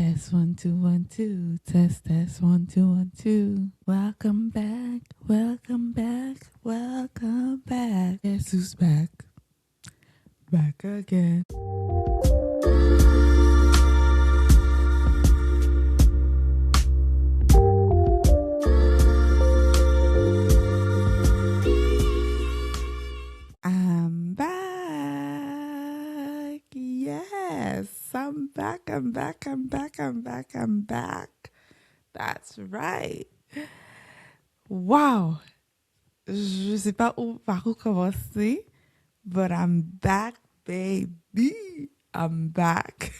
Test 1 2 1 2. Test 1 2 1 2. Welcome back. Welcome back. Welcome back. Guess who's back? Back again. I'm back. Yes, I'm back. I'm back. I'm back. I'm back. I'm back. That's right. Wow. Je sais pas par où commencer, but I'm back, baby. I'm back.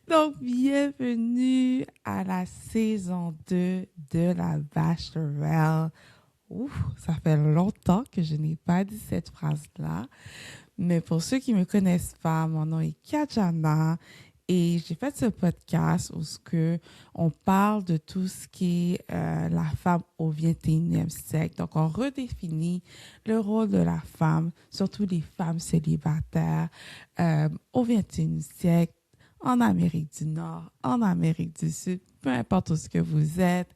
Donc, bienvenue à la saison 2 de la Bachelorette. Ouf, ça fait longtemps que je n'ai pas dit cette phrase-là. Mais pour ceux qui ne me connaissent pas, mon nom est Kajana et j'ai fait ce podcast où on parle de tout ce qui est la femme au 21e siècle. Donc, on redéfinit le rôle de la femme, surtout les femmes célibataires au 21e siècle, en Amérique du Nord, en Amérique du Sud, peu importe où ce que vous êtes.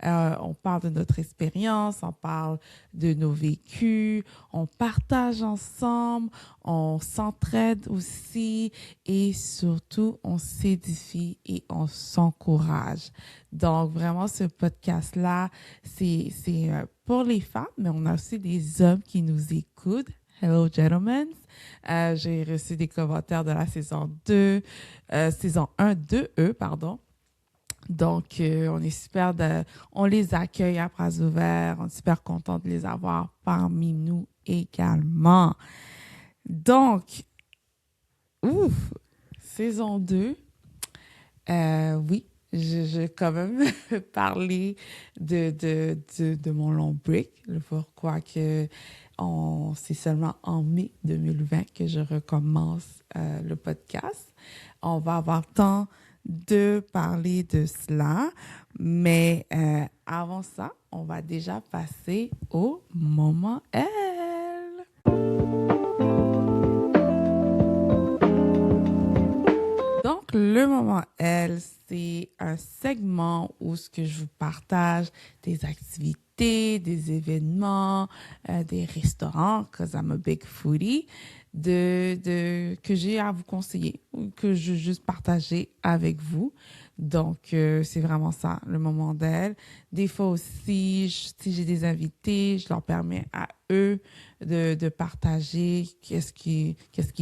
On parle de notre expérience, on parle de nos vécus, on partage ensemble, on s'entraide aussi et surtout, on s'édifie et on s'encourage. Donc, vraiment, ce podcast-là, c'est pour les femmes, mais on a aussi des hommes qui nous écoutent. Hello, gentlemen. J'ai reçu des commentaires de la saison 2, saison 1, 2E, pardon. Donc, on est on les accueille à bras ouverts. On est super content de les avoir parmi nous également. Donc, saison 2. Oui, je quand même parler de mon long break. Pourquoi que c'est seulement en mai 2020 que je recommence le podcast. On va avoir le temps de parler de cela, mais avant ça, on va déjà passer au moment L. Donc, le moment L, c'est un segment où ce que je vous partage des activités, des événements, des restaurants, because I'm a big foodie, que j'ai à vous conseiller ou que je veux juste partager avec vous. Donc, c'est vraiment ça, le moment d'elle. Des fois aussi, si j'ai des invités, je leur permets à eux de partager qu'est-ce qu'ils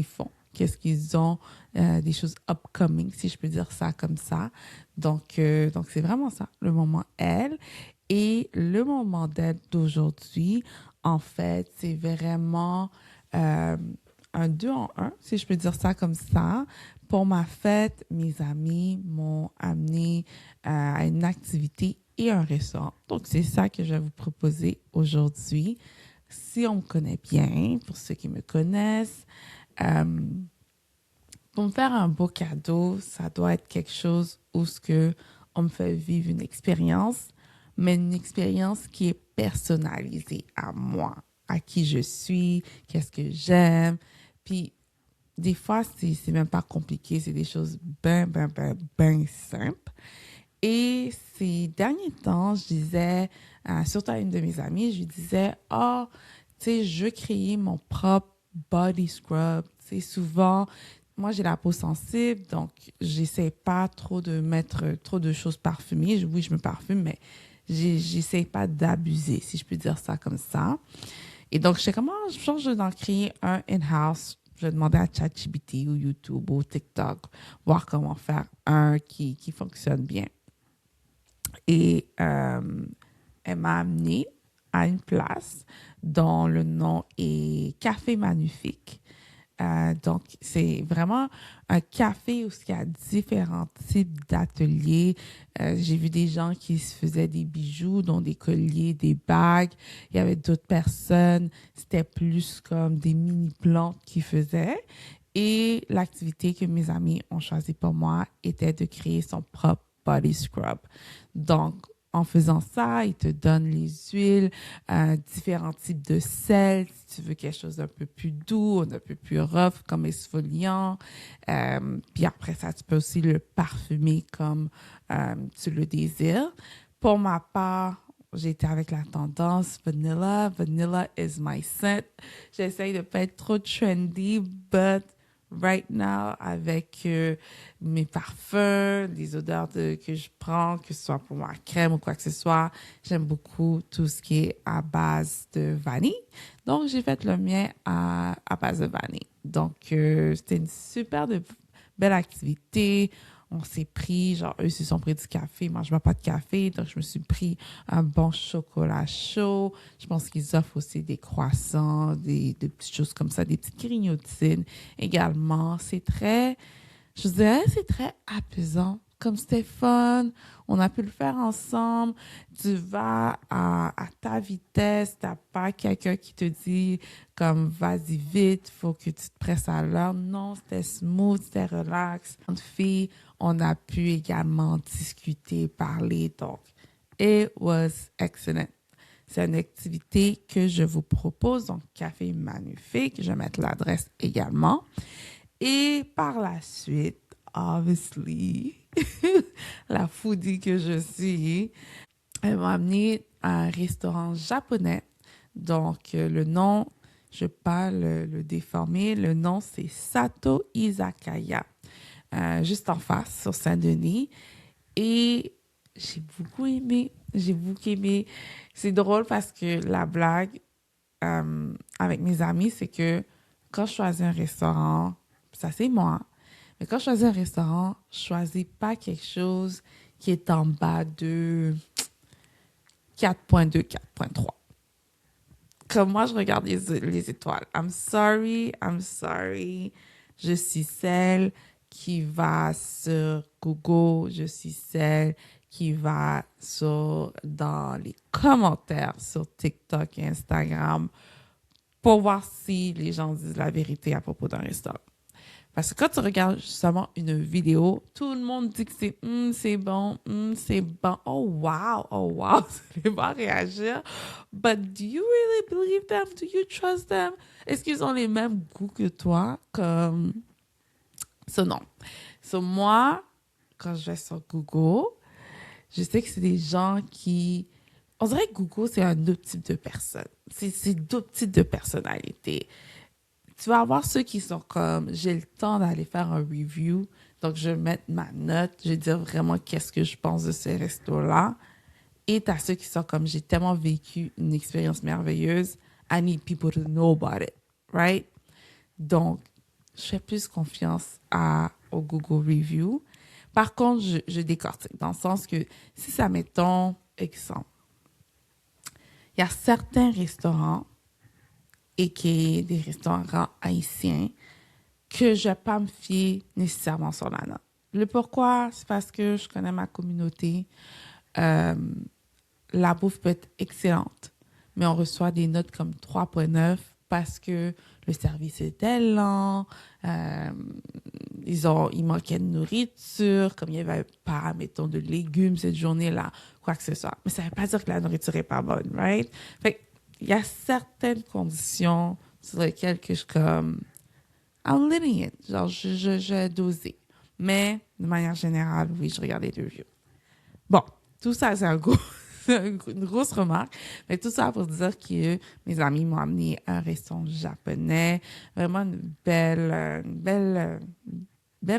font, qu'est-ce qu'ils ont, des choses upcoming, si je peux dire ça comme ça. Donc c'est vraiment ça, le moment elle. Et le moment d'elle d'aujourd'hui, en fait, c'est vraiment un 2 en 1, si je peux dire ça comme ça. Pour ma fête, mes amis m'ont amené à une activité et un restaurant. Donc, c'est ça que je vais vous proposer aujourd'hui. Si on me connaît bien, pour ceux qui me connaissent, pour me faire un beau cadeau, ça doit être quelque chose où on me fait vivre une expérience, mais une expérience qui est personnalisée à moi, à qui je suis, qu'est-ce que j'aime. Puis, des fois, c'est même pas compliqué, c'est des choses ben simples. Et ces derniers temps, je disais, surtout à une de mes amies, je lui disais, tu sais, je veux créer mon propre body scrub. Tu sais, souvent, moi, j'ai la peau sensible, donc j'essaie pas trop de mettre trop de choses parfumées. Oui, je me parfume, mais j'essaie pas d'abuser, si je peux dire ça comme ça. Et donc, je sais comment, je change d'en créer un in-house. Je vais demander à ChatGPT ou YouTube ou TikTok, voir comment faire un qui fonctionne bien. Et elle m'a amenée à une place dont le nom est Café Magnifique. Donc, c'est vraiment un café où il y a différents types d'ateliers. J'ai vu des gens qui se faisaient des bijoux, dont des colliers, des bagues. Il y avait d'autres personnes, c'était plus comme des mini-plantes qui faisaient. Et l'activité que mes amis ont choisie pour moi était de créer son propre body scrub. Donc, en faisant ça, ils te donnent les huiles, différents types de sel, si tu veux quelque chose d'un peu plus doux, un peu plus rough, comme exfoliant. Puis après ça, tu peux aussi le parfumer comme tu le désires. Pour ma part, j'ai été avec la tendance vanilla. Vanilla is my scent. J'essaye de pas être trop trendy, but right now, avec mes parfums, les odeurs que je prends, que ce soit pour ma crème ou quoi que ce soit, j'aime beaucoup tout ce qui est à base de vanille. Donc, j'ai fait le mien à base de vanille. Donc, c'était une belle activité. On s'est pris, genre, eux, ils se sont pris du café. Moi, je ne bois pas de café. Donc, je me suis pris un bon chocolat chaud. Je pense qu'ils offrent aussi des croissants, des petites choses comme ça, des petites grignotines également. Je dirais, c'est très apaisant. Comme c'était fun, on a pu le faire ensemble. Tu vas à ta vitesse, t'as pas quelqu'un qui te dit comme vas-y vite, faut que tu te presses à l'heure. Non, c'était smooth, c'était relax. Entre filles, on a pu également discuter, parler. Donc, it was excellent. C'est une activité que je vous propose. Donc, Café Magnifique. Je vais mettre l'adresse également. Et par la suite, obviously, la foodie que je suis, elle m'a amené à un restaurant japonais. Donc, le nom, je ne vais pas le déformer, le nom c'est Sato Izakaya, juste en face sur Saint-Denis. Et j'ai beaucoup aimé. C'est drôle parce que la blague avec mes amis, c'est que quand je choisis un restaurant, ça c'est moi, mais quand je choisis un restaurant, je choisis pas quelque chose qui est en bas de 4.2, 4.3. Comme moi, je regarde les étoiles. I'm sorry, I'm sorry. Je suis celle qui va sur Google, je suis celle qui va dans les commentaires sur TikTok et Instagram pour voir si les gens disent la vérité à propos d'un restaurant. Parce que quand tu regardes justement une vidéo, tout le monde dit que c'est bon, c'est bon. Oh wow, tu les vois réagir. But do you really believe them? Do you trust them? Est-ce qu'ils ont les mêmes goûts que toi? Comme, non. Moi, quand je vais sur Google, je sais que c'est des gens qui... On dirait que Google, c'est un autre type de personne. C'est d'autres types de personnalités. Tu vas avoir ceux qui sont comme, j'ai le temps d'aller faire un review, donc je vais mettre ma note, je vais dire vraiment qu'est-ce que je pense de ces restos-là. Et tu as ceux qui sont comme, j'ai tellement vécu une expérience merveilleuse, I need people to know about it, right? Donc, je fais plus confiance au Google Review. Par contre, je décortique, dans le sens que si ça, mettons, exemple, il y a certains restaurants et qui est des restaurants haïtiens que je ne vais pas me fier nécessairement sur la note. Le pourquoi, c'est parce que je connais ma communauté. La bouffe peut être excellente, mais on reçoit des notes comme 3.9 parce que le service était lent, il manquait de nourriture, comme il n'y avait pas, mettons, de légumes cette journée-là, quoi que ce soit. Mais ça ne veut pas dire que la nourriture n'est pas bonne, right? Fait il y a certaines conditions sur lesquelles que je suis comme, I'm living it. Genre, je dosé. Mais, de manière générale, oui, je regarde les reviews. Bon, tout ça, c'est une grosse remarque. Mais tout ça pour dire que mes amis m'ont amené à un restaurant japonais. Vraiment une belle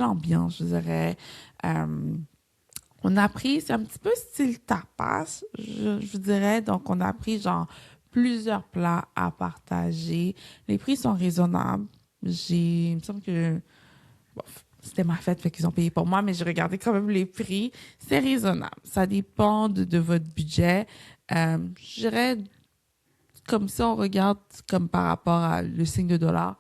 ambiance, je dirais. On a pris, c'est un petit peu style tapas, je dirais. Donc, on a pris genre plusieurs plats à partager. Les prix sont raisonnables. Il me semble que bon, c'était ma fête, fait qu'ils ont payé pour moi, mais j'ai regardé quand même les prix. C'est raisonnable. Ça dépend de votre budget. Je dirais, comme ça, on regarde comme par rapport à le signe de dollar.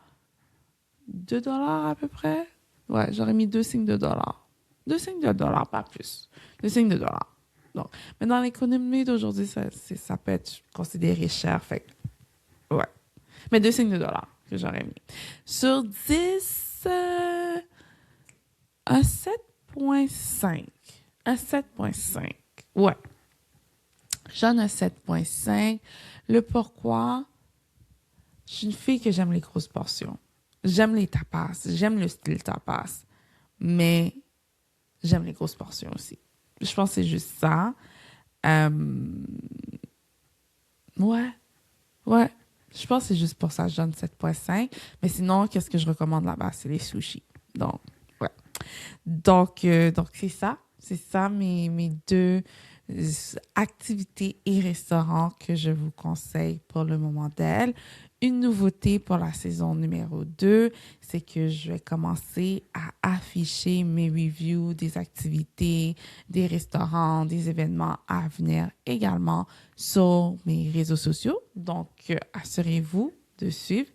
2 $ à peu près? Ouais, j'aurais mis 2 signes de dollar. 2 signes de dollar, pas plus. 2 signes de dollar. Donc, mais dans l'économie d'aujourd'hui, ça peut être considéré cher. Fait ouais. Mais 2 signes de dollar que j'aurais mis. Sur 10, un 7.5. Un 7.5. Ouais. J'en ai 7,5. Le pourquoi, je suis une fille que j'aime les grosses portions. J'aime les tapas, j'aime le style tapas, mais j'aime les grosses portions aussi. Je pense que c'est juste ça. Euh, ouais, ouais. Je pense que c'est juste pour ça que je donne 7,5. Mais sinon, qu'est-ce que je recommande là-bas? C'est les sushis. Donc, ouais. Donc c'est ça. C'est ça mes deux activités et restaurants que je vous conseille pour le moment d'elle. Une nouveauté pour la saison numéro 2, c'est que je vais commencer à afficher mes reviews des activités, des restaurants, des événements à venir également sur mes réseaux sociaux. Donc, assurez-vous de suivre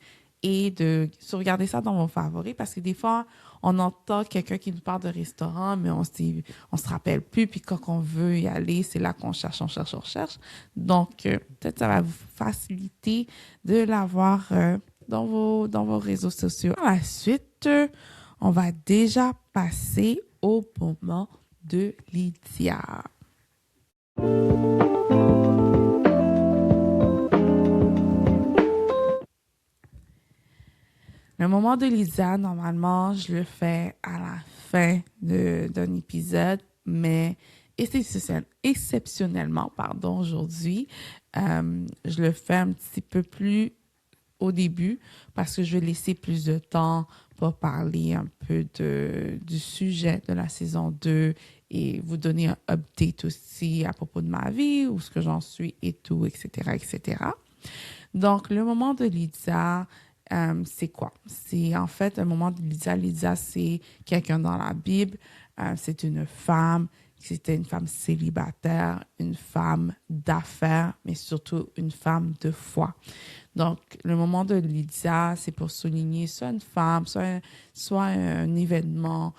et de sauvegarder ça dans vos favoris parce que des fois, on entend quelqu'un qui nous parle de restaurant, mais on se rappelle plus. Puis quand on veut y aller, c'est là qu'on cherche, on cherche, on cherche. Donc, peut-être ça va vous faciliter de l'avoir dans vos réseaux sociaux. Ensuite, on va déjà passer au moment de Lydia. Le moment de Lydia, normalement, je le fais à la fin d'un épisode, mais exceptionnellement, pardon, aujourd'hui, je le fais un petit peu plus au début parce que je vais laisser plus de temps pour parler un peu du sujet de la saison 2 et vous donner un update aussi à propos de ma vie, où ce que j'en suis et tout, etc., etc. Donc, le moment de Lydia, c'est quoi? C'est en fait un moment de Lydia. Lydia, c'est quelqu'un dans la Bible. C'est une femme. C'était une femme célibataire, une femme d'affaires, mais surtout une femme de foi. Donc, le moment de Lydia, c'est pour souligner soit une femme, soit un événement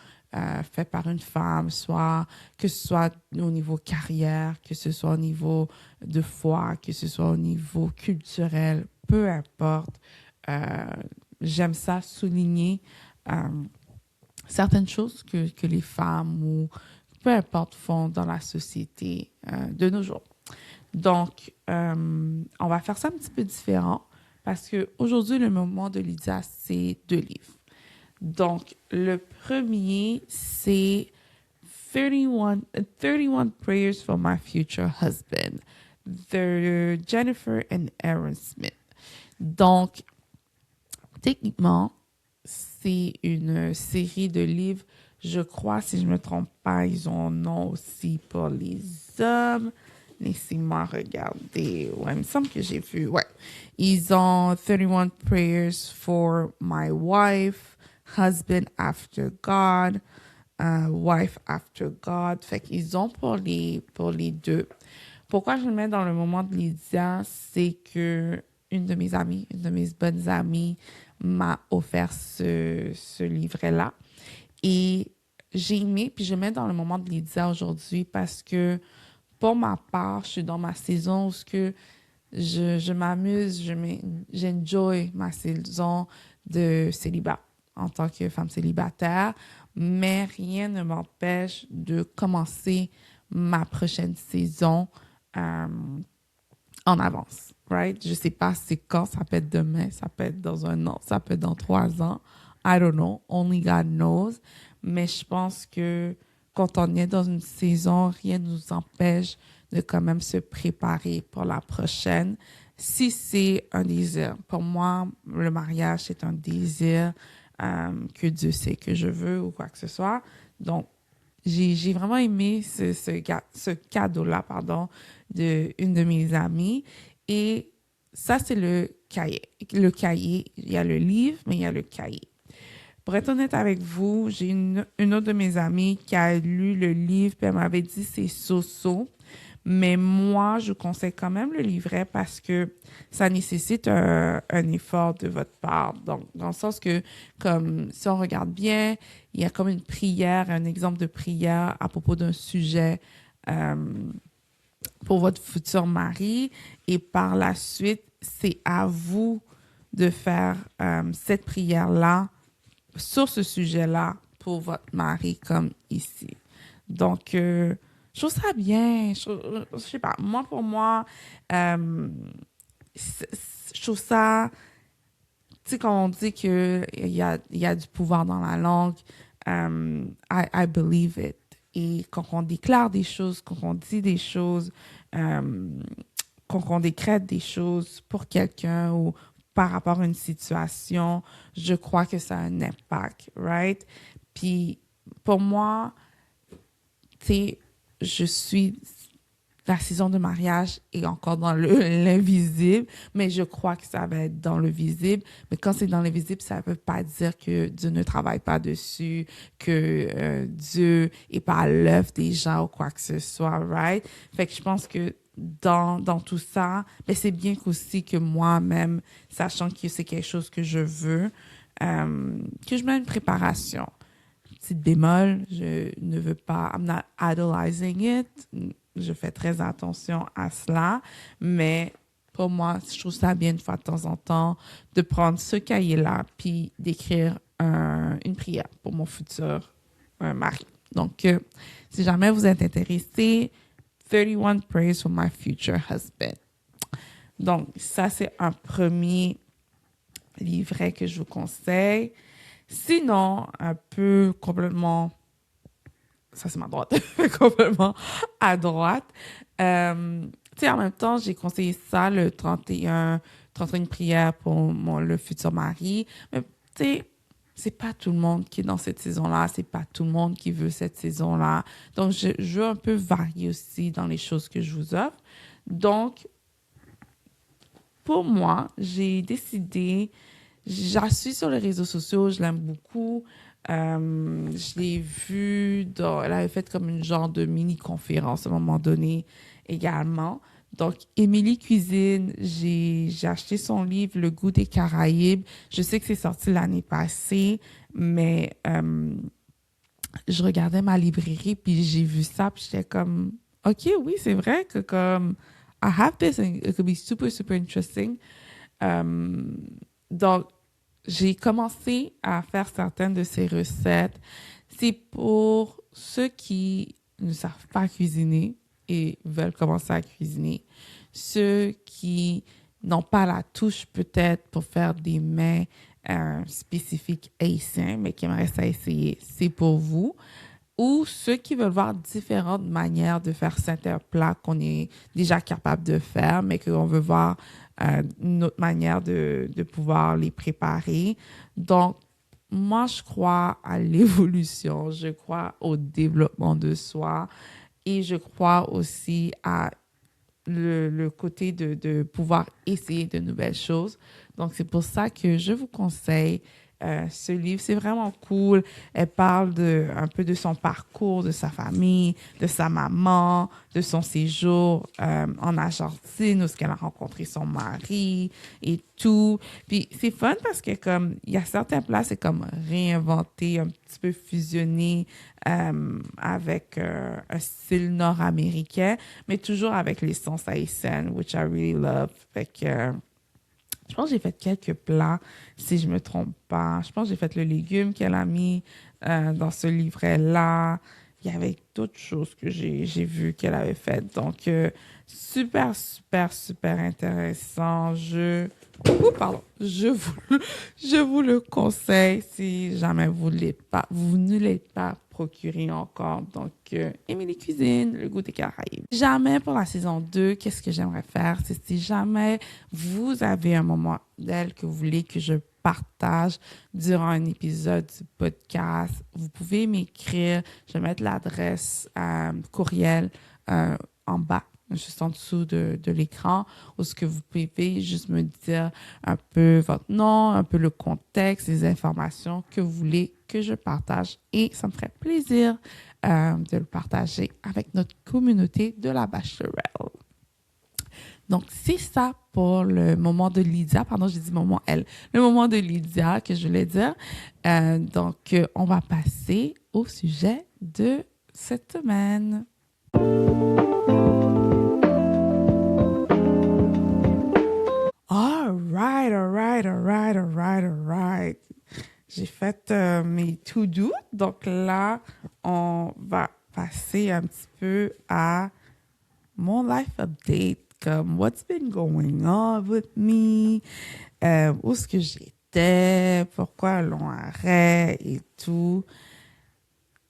fait par une femme, soit que ce soit au niveau carrière, que ce soit au niveau de foi, que ce soit au niveau culturel, peu importe. Euh, J'aime ça souligner euh, certaines choses que les femmes ou peu importe font dans la société de nos jours. Donc, on va faire ça un petit peu différent parce qu'aujourd'hui, le moment de Lydia, c'est 2 livres. Donc, le premier, c'est 31 Prayers for My Future Husband, de Jennifer and Aaron Smith. Donc, techniquement, c'est une série de livres. Je crois, si je ne me trompe pas, ils en ont aussi pour les hommes. Laissez-moi regarder. Ouais, il me semble que j'ai vu. Ouais. Ils ont 31 Prayers for My Wife, Husband After God, Wife After God. Fait qu'ils ont pour les deux. Pourquoi je le mets dans le moment de Lydia, c'est que une de mes amies, une de mes bonnes amies, m'a offert ce livret-là. Et j'ai aimé, puis je le mets dans le moment de Lydia aujourd'hui parce que pour ma part, je suis dans ma saison où que je m'amuse, j'enjoy ma saison de célibat en tant que femme célibataire, mais rien ne m'empêche de commencer ma prochaine saison euh, en avance, right? Je sais pas c'est quand, ça peut être demain, ça peut être dans un an, ça peut être dans 3 ans. I don't know, only God knows. Mais je pense que quand on est dans une saison, rien ne nous empêche de quand même se préparer pour la prochaine. Si c'est un désir, pour moi, le mariage, c'est un désir que Dieu sait que je veux ou quoi que ce soit. Donc, j'ai vraiment aimé ce cadeau-là, pardon, de une de mes amies. Et ça, c'est le cahier. Le cahier, il y a le livre, mais il y a le cahier. Pour être honnête avec vous, j'ai une autre de mes amies qui a lu le livre, puis elle m'avait dit c'est so-so. Mais moi, je conseille quand même le livret parce que ça nécessite un effort de votre part. Donc, dans le sens que, comme si on regarde bien, il y a comme une prière, un exemple de prière à propos d'un sujet pour votre futur mari. Et par la suite, c'est à vous de faire cette prière-là sur ce sujet-là pour votre mari comme ici. Donc, Je trouve ça bien. Je sais pas. Moi, pour moi, je trouve ça, tu sais, quand on dit il y a du pouvoir dans la langue, I believe it. Et quand on déclare des choses, quand on dit des choses, euh, quand on décrète des choses pour quelqu'un ou par rapport à une situation, je crois que ça a un impact, right? Puis, pour moi, tu sais, je suis la saison de mariage est encore dans l'invisible, mais je crois que ça va être dans le visible. Mais quand c'est dans le visible, ça ne veut pas dire que Dieu ne travaille pas dessus, que Dieu est pas à l'œuvre déjà ou quoi que ce soit, right? Fait que je pense que dans tout ça, mais c'est bien aussi que moi-même, sachant que c'est quelque chose que je veux, que je mets une préparation. Petite bémol, je ne veux pas, I'm not idolizing it. Je fais très attention à cela, mais pour moi, je trouve ça bien une fois de temps en temps de prendre ce cahier-là puis d'écrire une prière pour mon futur mari. Donc, si jamais vous êtes intéressé, 31 Prayers for my future husband. Donc, ça, c'est un premier livret que je vous conseille. Sinon, un peu complètement, ça c'est ma droite, complètement à droite. Tu sais, en même temps, j'ai conseillé ça, le 31 prières pour le futur mari. Mais tu sais, c'est pas tout le monde qui est dans cette saison-là, c'est pas tout le monde qui veut cette saison-là. Donc, je veux un peu varier aussi dans les choses que je vous offre. Donc, pour moi, j'ai décidé, je suis sur les réseaux sociaux, je l'aime beaucoup. Je l'ai vue, elle avait fait comme une genre de mini-conférence à un moment donné également. Donc, Émilie Cuisine, j'ai acheté son livre Le goût des Caraïbes. Je sais que c'est sorti l'année passée, mais je regardais ma librairie, puis j'ai vu ça, puis j'étais comme, OK, oui, c'est vrai que comme, I have this, and it could be super, super interesting. Donc, j'ai commencé à faire certaines de ces recettes. C'est pour ceux qui ne savent pas cuisiner et veulent commencer à cuisiner. Ceux qui n'ont pas la touche peut-être pour faire des mets spécifiques haïtiens, mais qui aimeraient ça essayer. C'est pour vous. Ou ceux qui veulent voir différentes manières de faire certains plats qu'on est déjà capable de faire, mais qu'on veut voir une autre manière de pouvoir les préparer. Donc, moi, je crois à l'évolution, je crois au développement de soi et je crois aussi à le côté de pouvoir essayer de nouvelles choses. Donc, c'est pour ça que je vous conseille ce livre. C'est vraiment cool. Elle parle un peu de son parcours, de sa famille, de sa maman, de son séjour en Argentine, où est-ce qu'elle a rencontré son mari et tout. Puis, c'est fun parce que comme il y a certains plats, c'est comme réinventé, un petit peu fusionné avec un style nord-américain, mais toujours avec l'essence haïtienne, which I really love. Fait que je pense que j'ai fait quelques plats, si je me trompe pas. Je pense que j'ai fait le légume qu'elle a mis dans ce livret-là. Il y avait d'autres choses que j'ai vues qu'elle avait faites. Donc, super, super, super intéressant. Pardon, je vous le conseille si jamais vous ne l'êtes pas procuré encore. Donc, Émilie Cuisine, Le goût des Caraïbes. Jamais pour la saison 2, qu'est-ce que j'aimerais faire? C'est si jamais vous avez un moment d'elle que vous voulez que je partage durant un épisode du podcast, vous pouvez m'écrire. Je vais mettre l'adresse courriel en bas, juste en dessous de l'écran, où ce que vous pouvez juste me dire un peu votre nom, un peu le contexte, les informations que vous voulez que je partage. Et ça me ferait plaisir de le partager avec notre communauté de la Bachelorette. Donc, c'est ça pour le moment de Lydia. Pardon, j'ai dit moment elle. Le moment de Lydia que je voulais dire. Donc, on va passer au sujet de cette semaine. All right. J'ai fait mes to-do. Donc là, on va passer un petit peu à mon life update, comme what's been going on with me, où est-ce que j'étais, pourquoi un long arrêt et tout.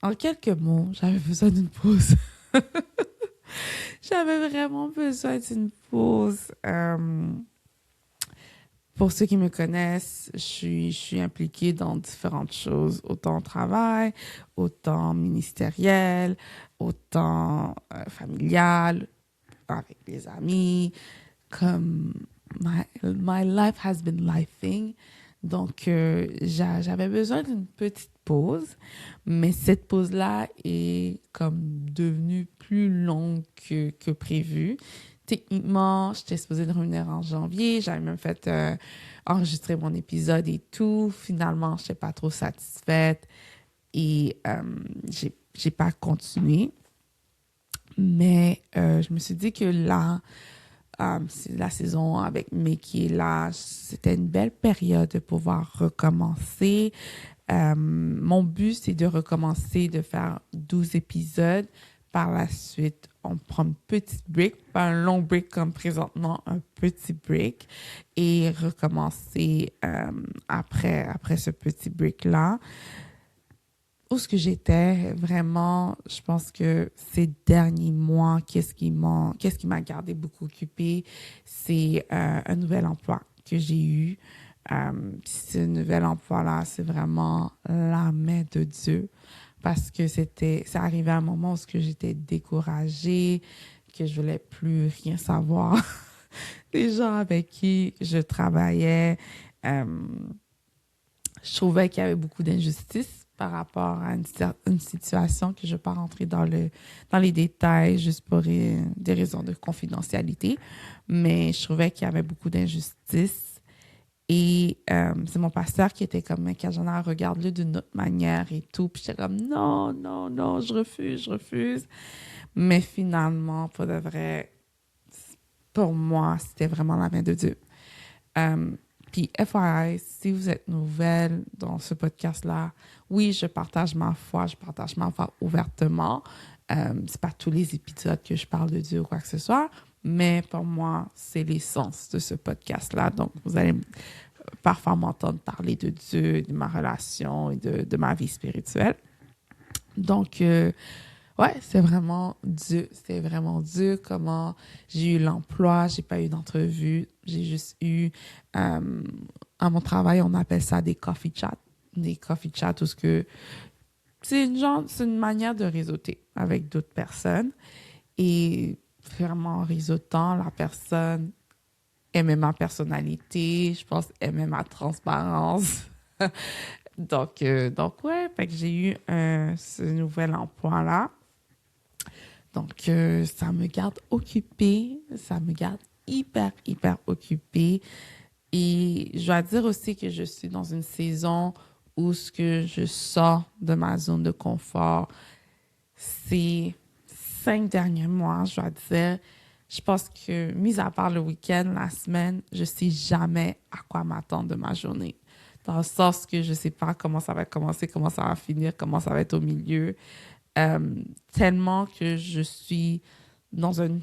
En quelques mots, j'avais besoin d'une pause. J'avais vraiment besoin d'une pause. Pour ceux qui me connaissent, je suis impliquée dans différentes choses, autant au travail, autant ministériel, autant familial, avec les amis, comme my life has been lifing. Donc, j'avais besoin d'une petite pause, mais cette pause-là est comme devenue plus longue que prévu. Techniquement, j'étais supposée de revenir en janvier. J'avais même fait enregistrer mon épisode et tout. Finalement, je n'étais pas trop satisfaite et j'ai pas continué. Mais je me suis dit que là, c'est la saison avec Mickey là, c'était une belle période de pouvoir recommencer. Mon but, c'est de recommencer, de faire 12 épisodes. Par la suite, on prend une petite break, pas un long break comme présentement, un petit break, et recommencer après ce petit break-là. Où est-ce que j'étais, vraiment, je pense que ces derniers mois, qu'est-ce qui m'a gardé beaucoup occupée, c'est un nouvel emploi que j'ai eu. Ce nouvel emploi-là, c'est vraiment la main de Dieu parce que c'est arrivé à un moment où j'étais découragée, que je voulais plus rien savoir des gens avec qui je travaillais. Je trouvais qu'il y avait beaucoup d'injustice par rapport à une situation que je ne vais pas rentrer dans les détails juste pour des raisons de confidentialité, mais je trouvais qu'il y avait beaucoup d'injustice. Et c'est mon pasteur qui était comme, Kajana, regarde-le d'une autre manière et tout. Puis j'étais comme, non, non, non, je refuse. Mais finalement, pour de vrai, pour moi, c'était vraiment la main de Dieu. Puis FYI, si vous êtes nouvelle dans ce podcast-là, oui, je partage ma foi ouvertement. C'est pas tous les épisodes que je parle de Dieu ou quoi que ce soit, mais pour moi, c'est l'essence de ce podcast-là. Donc, vous allez parfois m'entendre parler de Dieu, de ma relation et de ma vie spirituelle. Donc, ouais, c'est vraiment Dieu. C'est vraiment Dieu. Comment j'ai eu l'emploi, j'ai pas eu d'entrevue. J'ai juste eu, à mon travail, on appelle ça des coffee chats. Des coffee chats où c'est une manière de réseauter avec d'autres personnes. Et vraiment, en réseautant, la personne aimait ma personnalité, je pense aimait ma transparence. donc, ouais, fait que j'ai eu ce nouvel emploi-là. Donc, ça me garde occupée, ça me garde hyper, hyper occupée. Et je dois dire aussi que je suis dans une saison où ce que je sors de ma zone de confort, ces 5 derniers mois, je dois dire, je pense que, mis à part le week-end, la semaine, je sais jamais à quoi m'attendre de ma journée. Dans le sens que je sais pas comment ça va commencer, comment ça va finir, comment ça va être au milieu. Tellement que je suis dans un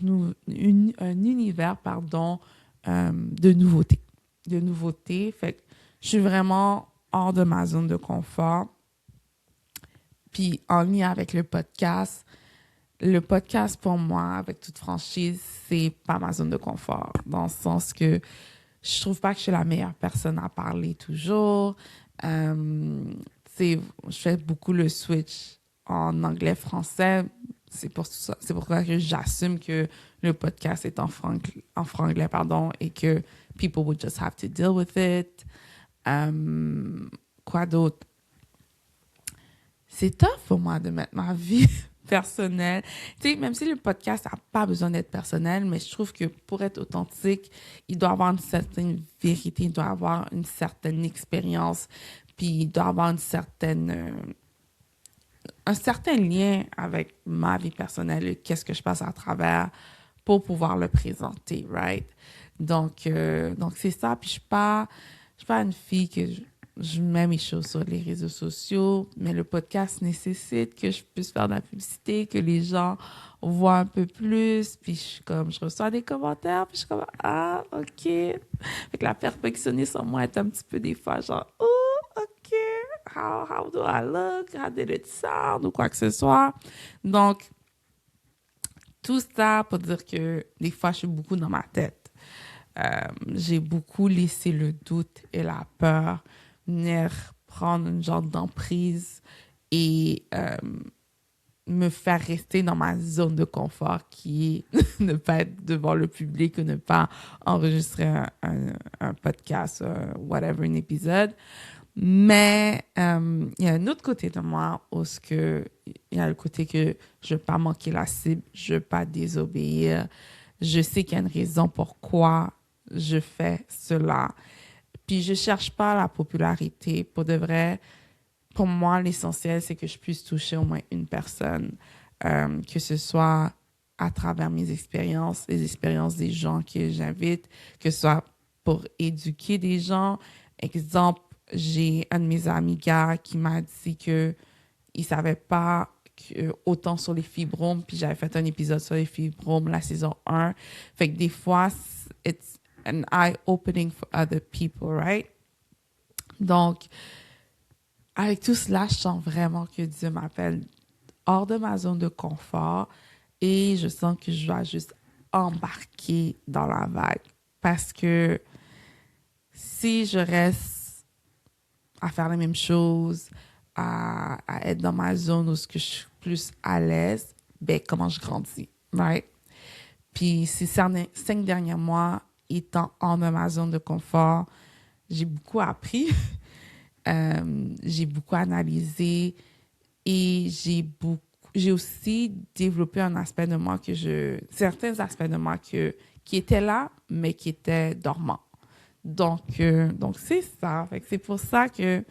univers, de nouveautés. De nouveautés. Fait que je suis vraiment hors de ma zone de confort. Puis en lien avec le podcast pour moi, avec toute franchise, c'est pas ma zone de confort. Dans le sens que je trouve pas que je suis la meilleure personne à parler toujours. Je fais beaucoup le switch en anglais-français. C'est pourquoi que j'assume que le podcast est en franglais, et que people would just have to deal with it. Quoi d'autre? C'est tough pour moi de mettre ma vie personnelle. Tu sais, même si le podcast n'a pas besoin d'être personnel, mais je trouve que pour être authentique, il doit avoir une certaine vérité, il doit avoir une certaine expérience, puis il doit avoir un certain lien avec ma vie personnelle et qu'est-ce que je passe à travers pour pouvoir le présenter, right? Donc c'est ça. Puis je suis pas une fille que je mets mes choses sur les réseaux sociaux, mais le podcast nécessite que je puisse faire de la publicité, que les gens voient un peu plus, puis je reçois des commentaires, puis je suis comme, ah, OK. Fait que la perfectionniste en moi est un petit peu des fois genre, oh, OK, how do I look? How did it sound? Ou quoi que ce soit. Donc, tout ça pour dire que des fois, je suis beaucoup dans ma tête. J'ai beaucoup laissé le doute et la peur venir prendre une genre d'emprise et me faire rester dans ma zone de confort qui est ne pas être devant le public ou ne pas enregistrer un podcast, whatever, un épisode. Mais il y a un autre côté de moi où il y a le côté que je ne veux pas manquer la cible, je ne veux pas désobéir. Je sais qu'il y a une raison pourquoi je fais cela. Puis je cherche pas la popularité. Pour de vrai, pour moi, l'essentiel, c'est que je puisse toucher au moins une personne, que ce soit à travers mes expériences, les expériences des gens que j'invite, que ce soit pour éduquer des gens. Exemple, j'ai un de mes amis gars qui m'a dit que il savait pas autant sur les fibromes, puis j'avais fait un épisode sur les fibromes, la saison 1. Fait que des fois, it's an eye-opening for other people, right? Donc, avec tout cela, je sens vraiment que Dieu m'appelle hors de ma zone de confort et je sens que je dois juste embarquer dans la vague. Parce que si je reste à faire les mêmes choses, à être dans ma zone où je suis plus à l'aise, ben comment je grandis, right? Puis ces 5 derniers mois, étant hors de ma zone de confort, j'ai beaucoup appris, j'ai beaucoup analysé et j'ai aussi développé un aspect de moi certains aspects de moi qui étaient là, mais qui étaient dormants. Donc c'est ça. Fait que c'est pour ça que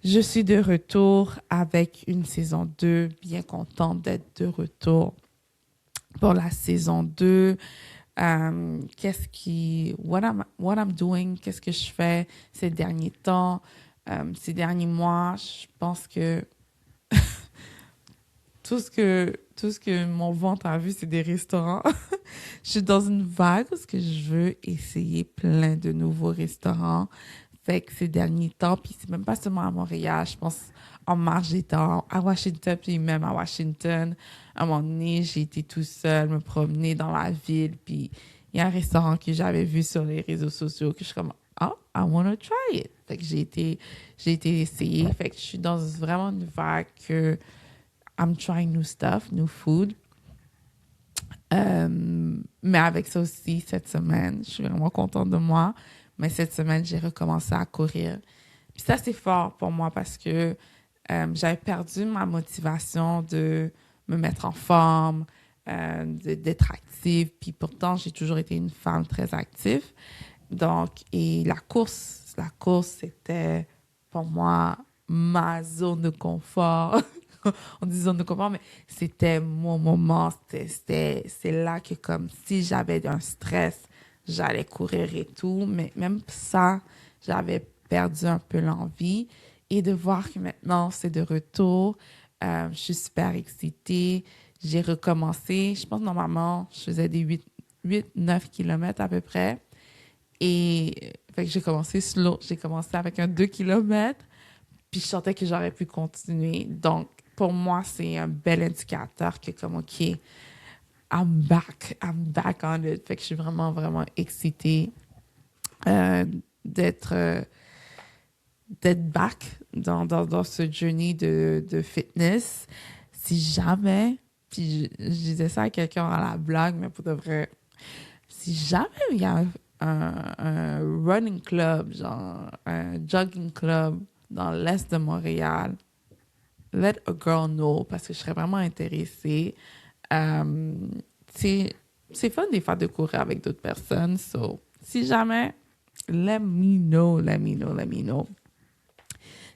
je suis de retour avec une saison 2, bien contente d'être de retour pour la saison 2. What I'm doing, qu'est-ce que je fais ces derniers temps, ces derniers mois, je pense que tout ce que mon ventre a vu, c'est des restaurants. Je suis dans une vague parce que je veux essayer plein de nouveaux restaurants. Fait que ces derniers temps, puis c'est même pas seulement à Montréal, je pense en mars, j'étais à Washington, puis même à Washington, à un moment donné, j'ai été tout seul, me promener dans la ville, puis il y a un restaurant que j'avais vu sur les réseaux sociaux que je suis comme, oh, I want to try it. Fait que j'ai été essayer. Fait que je suis dans vraiment une vague que I'm trying new stuff, new food. Mais avec ça aussi, cette semaine, je suis vraiment contente de moi. Mais cette semaine, j'ai recommencé à courir. Puis ça, c'est fort pour moi parce que j'avais perdu ma motivation de me mettre en forme, d'être active. Puis pourtant, j'ai toujours été une femme très active. Donc, et la course, c'était pour moi ma zone de confort. On dit zone de confort, mais c'était mon moment. C'est là que comme si j'avais un stress, j'allais courir et tout. Mais même ça, j'avais perdu un peu l'envie. Et de voir que maintenant, c'est de retour, je suis super excitée. J'ai recommencé. Je pense normalement, je faisais des 8-9 kilomètres à peu près. Et fait que j'ai commencé slow. J'ai commencé avec un 2 kilomètres. Puis je sentais que j'aurais pu continuer. Donc, pour moi, c'est un bel indicateur que comme, OK, I'm back on it. Fait que je suis vraiment, vraiment excitée euh, d'être euh, d'être back dans ce journey de fitness. Si jamais, puis je disais ça à quelqu'un à la blague, mais pour de vrai, si jamais il y a un running club, genre un jogging club dans l'est de Montréal, let a girl know parce que je serais vraiment intéressée. Euh, c'est fun des fois de courir avec d'autres personnes. So, si jamais, let me know, let me know, let me know.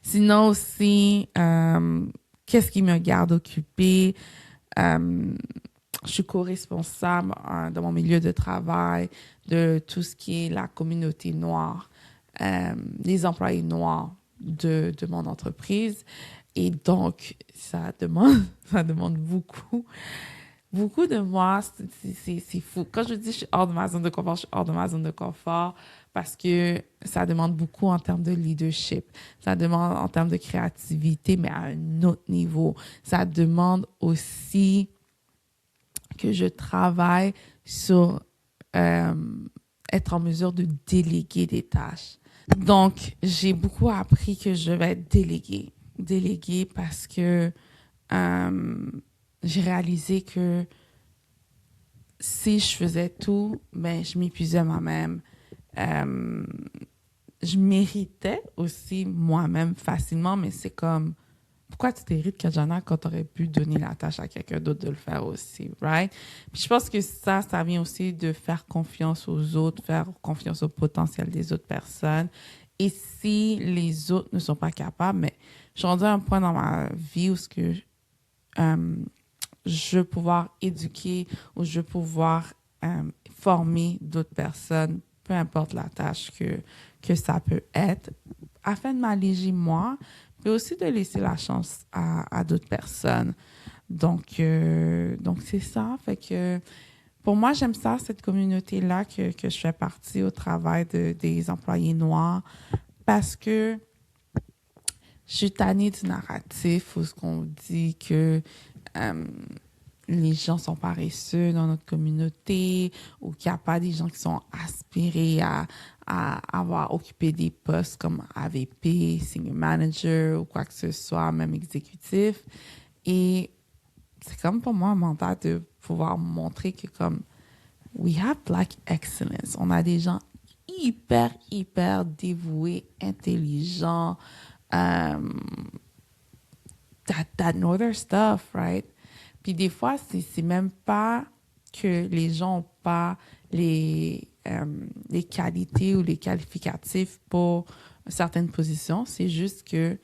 Sinon aussi, qu'est-ce qui me garde occupée? Je suis co-responsable dans mon milieu de travail de tout ce qui est la communauté noire les employés noirs de mon entreprise. Et donc, ça demande beaucoup de moi. C'est fou. Quand je dis que je suis hors de ma zone de confort, je suis hors de ma zone de confort parce que ça demande beaucoup en termes de leadership. Ça demande en termes de créativité, mais à un autre niveau. Ça demande aussi que je travaille sur être en mesure de déléguer des tâches. Donc, j'ai beaucoup appris que je vais déléguer. Déléguer parce que j'ai réalisé que si je faisais tout, ben, je m'épuisais moi-même. Je méritais aussi moi-même facilement, mais c'est comme, pourquoi tu t'hérites, Kajana, quand tu aurais pu donner la tâche à quelqu'un d'autre de le faire aussi, right? Puis je pense que ça vient aussi de faire confiance aux autres, faire confiance au potentiel des autres personnes. Et si les autres ne sont pas capables, mais je suis rendue à un point dans ma vie où je veux pouvoir éduquer ou je veux pouvoir former d'autres personnes, peu importe la tâche que ça peut être, afin de m'alléger moi, mais aussi de laisser la chance à d'autres personnes. Donc c'est ça. Fait que pour moi, j'aime ça, cette communauté-là que je fais partie au travail des employés noirs, parce que je suis tannée du narratif où ce qu'on dit que les gens sont paresseux dans notre communauté ou qu'il n'y a pas des gens qui sont aspirés à avoir occupé des postes comme AVP, senior manager ou quoi que ce soit, même exécutif. Et c'est comme pour moi un mandat de pouvoir montrer que comme we have Black excellence. On a des gens hyper dévoués, intelligents, that know their stuff, right? Puis des fois, c'est même pas que les gens n'ont pas les qualités ou les qualificatifs pour certaines positions. C'est juste que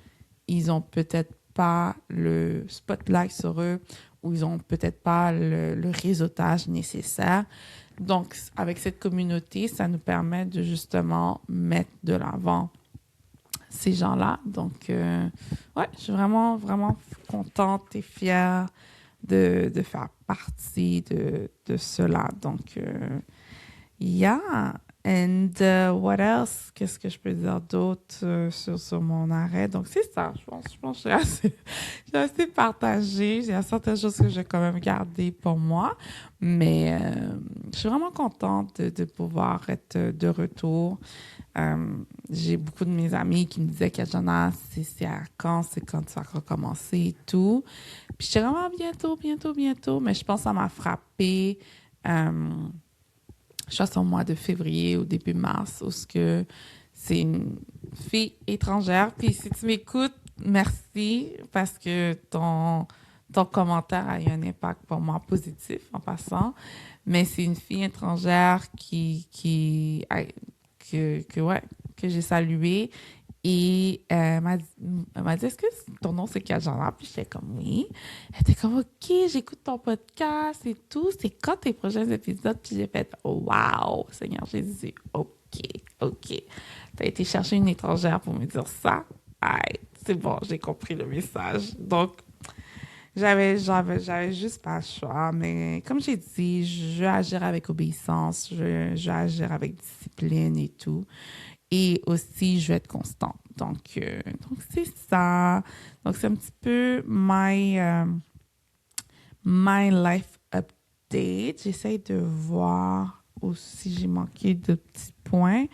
ils ont peut-être pas le spotlight sur eux ou ils ont peut-être pas le réseautage nécessaire. Donc, avec cette communauté, ça nous permet de justement mettre de l'avant ces gens-là. Donc, ouais, je suis vraiment contente et fière de faire partie de cela. Donc, yeah. And what else? Qu'est-ce que je peux dire d'autre sur mon arrêt? Donc, c'est ça. Je pense que j'ai assez partagé. Il y a certaines choses que j'ai quand même gardées pour moi. Mais je suis vraiment contente de pouvoir être de retour. J'ai beaucoup de mes amis qui me disaient qu'Ajana, c'est à quand? C'est quand tu vas recommencer et tout. Puis j'étais vraiment bientôt. Mais je pense que ça m'a frappée. Je pense au mois de février ou début mars, où c'est une fille étrangère. Puis si tu m'écoutes, merci, parce que ton commentaire a eu un impact pour moi positif en passant. Mais c'est une fille étrangère que j'ai saluée. Et elle m'a dit, est-ce que ton nom c'est Kajana? Puis j'étais comme, oui. Elle était comme, OK, j'écoute ton podcast et tout. C'est quand tes prochains épisodes? Puis j'ai fait, oh, wow, Seigneur Jésus, OK. T'as été chercher une étrangère pour me dire ça? Aïe, c'est bon, j'ai compris le message. Donc, j'avais juste pas le choix. Mais comme j'ai dit, je veux agir avec obéissance, je veux agir avec discipline et tout. Et aussi, je vais être constante. Donc c'est ça. Donc, c'est un petit peu my life update. J'essaie de voir aussi, j'ai manqué de petits points.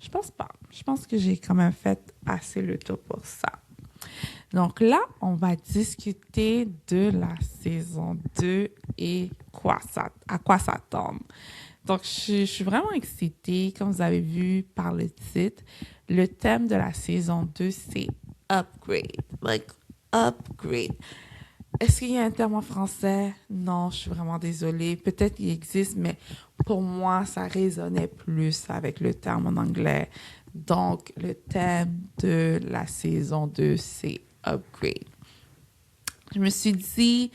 Je pense pas. Je pense que j'ai quand même fait assez le tour pour ça. Donc là, on va discuter de la saison 2 et à quoi s'attendre. Donc, je suis vraiment excitée. Comme vous avez vu par le titre, le thème de la saison 2, c'est upgrade. Like, upgrade. Est-ce qu'il y a un terme en français? Non, je suis vraiment désolée. Peut-être qu'il existe, mais pour moi, ça résonnait plus avec le terme en anglais. Donc, le thème de la saison 2, c'est upgrade. Je me suis dit,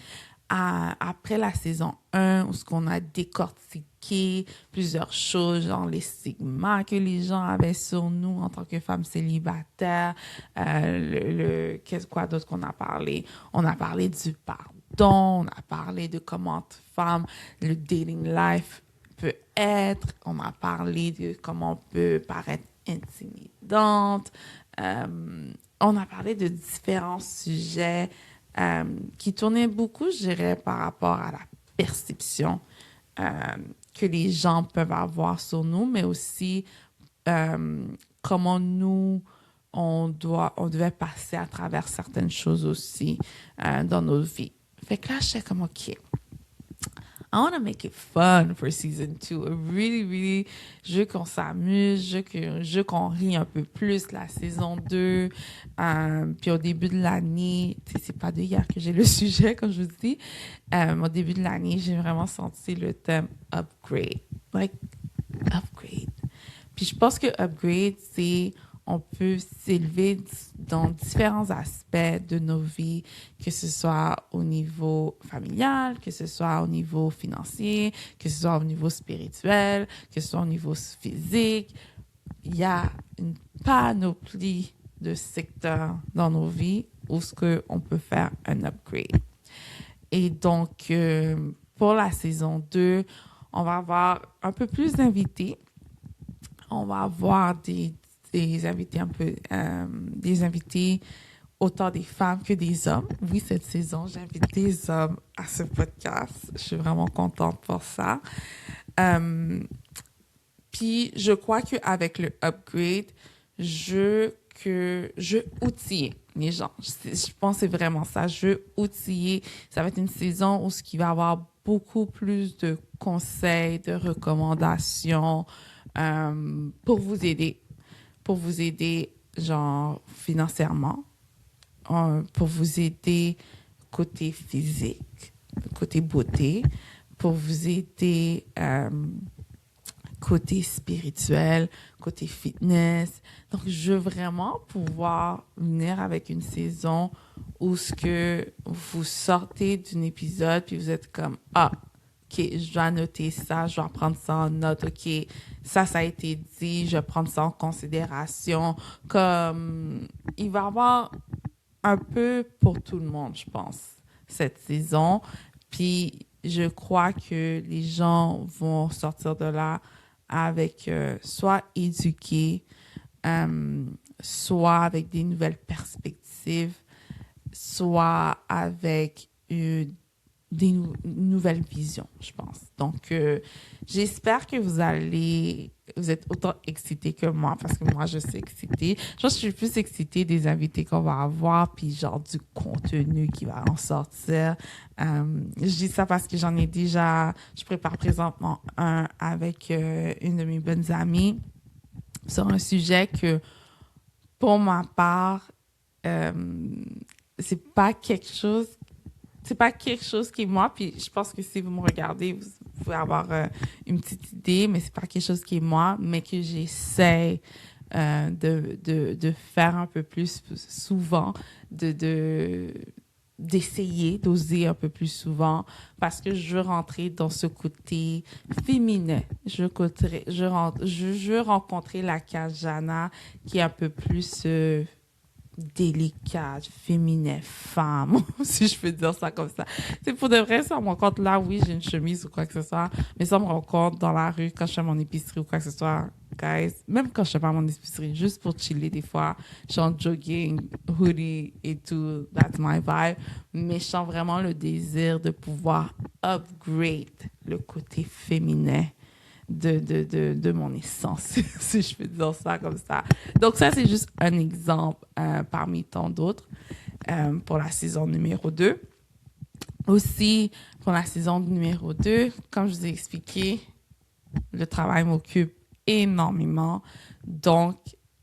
après la saison 1, où ce qu'on a décortiqué plusieurs choses, genre les stigmas que les gens avaient sur nous en tant que femmes célibataires, qu'est-ce quoi d'autre qu'on a parlé? On a parlé du pardon, on a parlé de comment femme, le dating life peut être, on a parlé de comment on peut paraître intimidante, on a parlé de différents sujets qui tournait beaucoup, je dirais, par rapport à la perception que les gens peuvent avoir sur nous, mais aussi comment nous, on devait passer à travers certaines choses aussi dans notre vie. Fait que là, j'étais comme, OK, I want to make it fun for season 2. Really, really, je veux qu'on s'amuse, je veux qu'on rie un peu plus la saison 2. Puis au début de l'année, c'est pas d'hier que j'ai le sujet, comme je vous dis. Au début de l'année, j'ai vraiment senti le thème upgrade. Like, upgrade. Puis je pense que upgrade, c'est on peut s'élever dans différents aspects de nos vies, que ce soit au niveau familial, que ce soit au niveau financier, que ce soit au niveau spirituel, que ce soit au niveau physique. Il y a une panoplie de secteurs dans nos vies où ce qu'on peut faire un upgrade. Et donc, pour la saison 2, on va avoir un peu plus d'invités. On va avoir des invités des invités autant des femmes que des hommes. Oui, cette saison, j'invite des hommes à ce podcast. Je suis vraiment contente pour ça. Puis, je crois qu'avec le upgrade, je outiller les gens. Je pense que c'est vraiment ça. Je outiller. Ça va être une saison où il va y avoir beaucoup plus de conseils, de recommandations pour vous aider. Pour vous aider, genre, financièrement, pour vous aider côté physique, côté beauté, pour vous aider côté spirituel, côté fitness. Donc, je veux vraiment pouvoir venir avec une saison où ce que vous sortez d'un épisode puis vous êtes comme, ah, OK, je dois noter ça, je dois prendre ça en note, OK, ça a été dit, je vais prendre ça en considération. Comme, il va y avoir un peu pour tout le monde, je pense, cette saison. Puis, je crois que les gens vont sortir de là avec soit éduqués, soit avec des nouvelles perspectives, soit avec des nouvelles visions, je pense. Donc, j'espère que vous êtes autant excités que moi, parce que moi, je suis excitée. Je pense que je suis plus excitée des invités qu'on va avoir, puis genre du contenu qui va en sortir. Je dis ça parce que je prépare présentement un avec une de mes bonnes amies sur un sujet que, pour ma part, c'est pas quelque chose qui est moi, puis je pense que si vous me regardez, vous pouvez avoir une petite idée, mais c'est pas quelque chose qui est moi, mais que j'essaie de faire un peu plus souvent, d'essayer, d'oser un peu plus souvent, parce que je veux rentrer dans ce côté féminin. Je veux rencontrer la Kajana qui est un peu plus délicate, féminin, femme, si je peux dire ça comme ça. C'est pour de vrai, ça me rencontre là, oui, j'ai une chemise ou quoi que ce soit, mais ça me rencontre dans la rue quand je fais mon épicerie ou quoi que ce soit, guys. Même quand je fais pas mon épicerie, juste pour chiller des fois, je suis en jogging, hoodie et tout, that's my vibe. Mais je sens vraiment le désir de pouvoir upgrade le côté féminin de mon essence, si je peux dire ça comme ça. Donc ça, c'est juste un exemple parmi tant d'autres pour la saison numéro 2. Aussi, pour la saison numéro 2, comme je vous ai expliqué, le travail m'occupe énormément. Donc,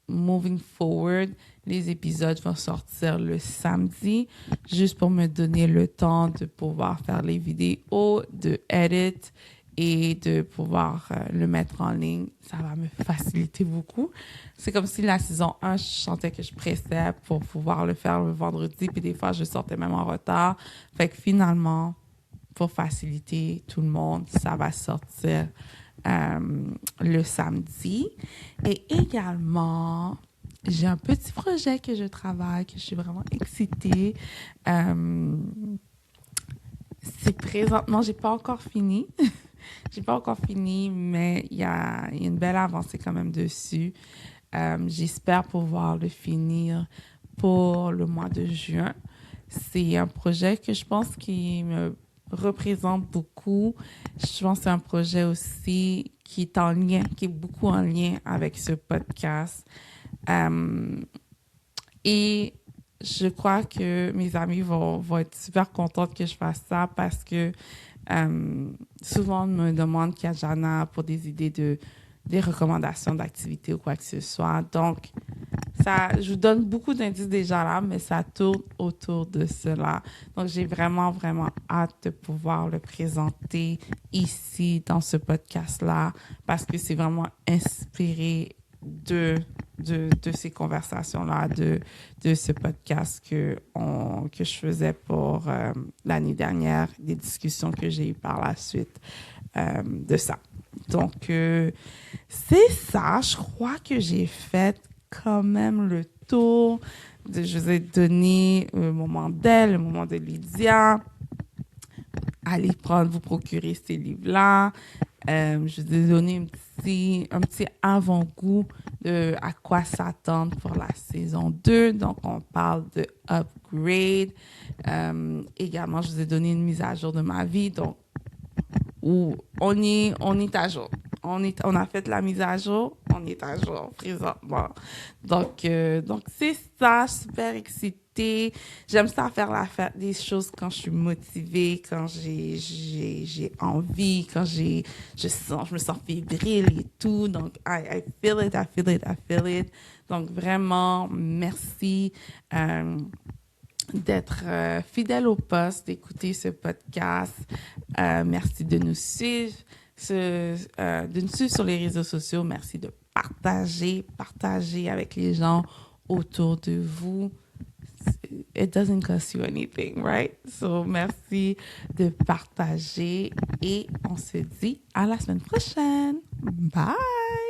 moving forward, les épisodes vont sortir le samedi, juste pour me donner le temps de pouvoir faire les vidéos, de edit et de pouvoir le mettre en ligne. Ça va me faciliter beaucoup. C'est comme si la saison 1, je sentais que je pressais pour pouvoir le faire le vendredi, puis des fois, je sortais même en retard. Fait que finalement, pour faciliter tout le monde, ça va sortir le samedi. Et également, j'ai un petit projet que je travaille, que je suis vraiment excitée. C'est présentement, j'ai pas encore fini. J'ai pas encore fini, mais il y a une belle avancée quand même dessus. J'espère pouvoir le finir pour le mois de juin. C'est un projet que je pense qui me représente beaucoup. Je pense que c'est un projet aussi qui est en lien, qui est beaucoup en lien avec ce podcast. Et je crois que mes amis vont être super contentes que je fasse ça parce que souvent, on me demande Jana pour des idées des recommandations d'activités ou quoi que ce soit. Donc, je vous donne beaucoup d'indices déjà là, mais ça tourne autour de cela. Donc, j'ai vraiment, vraiment hâte de pouvoir le présenter ici dans ce podcast-là parce que c'est vraiment inspiré de ces conversations-là, de ce podcast que je faisais pour l'année dernière, des discussions que j'ai eues par la suite de ça. Donc, c'est ça. Je crois que j'ai fait quand même le tour. Je vous ai donné le moment d'elle, le moment de Lydia. Allez vous procurer ces livres-là. Je vous ai donné un petit avant-goût de à quoi s'attendre pour la saison 2. Donc, on parle de upgrade. Également, je vous ai donné une mise à jour de ma vie. Donc, où on est à jour. On a fait la mise à jour, on est à jour présentement. Donc c'est ça, super excitée. J'aime ça faire des choses quand je suis motivée, quand j'ai envie, quand je me sens fébrile et tout. Donc, I feel it, I feel it, I feel it. Donc, vraiment, merci. D'être fidèle au poste, d'écouter ce podcast. Merci de nous suivre, sur les réseaux sociaux. Merci de partager avec les gens autour de vous. It doesn't cost you anything, right? So, merci de partager et on se dit à la semaine prochaine. Bye!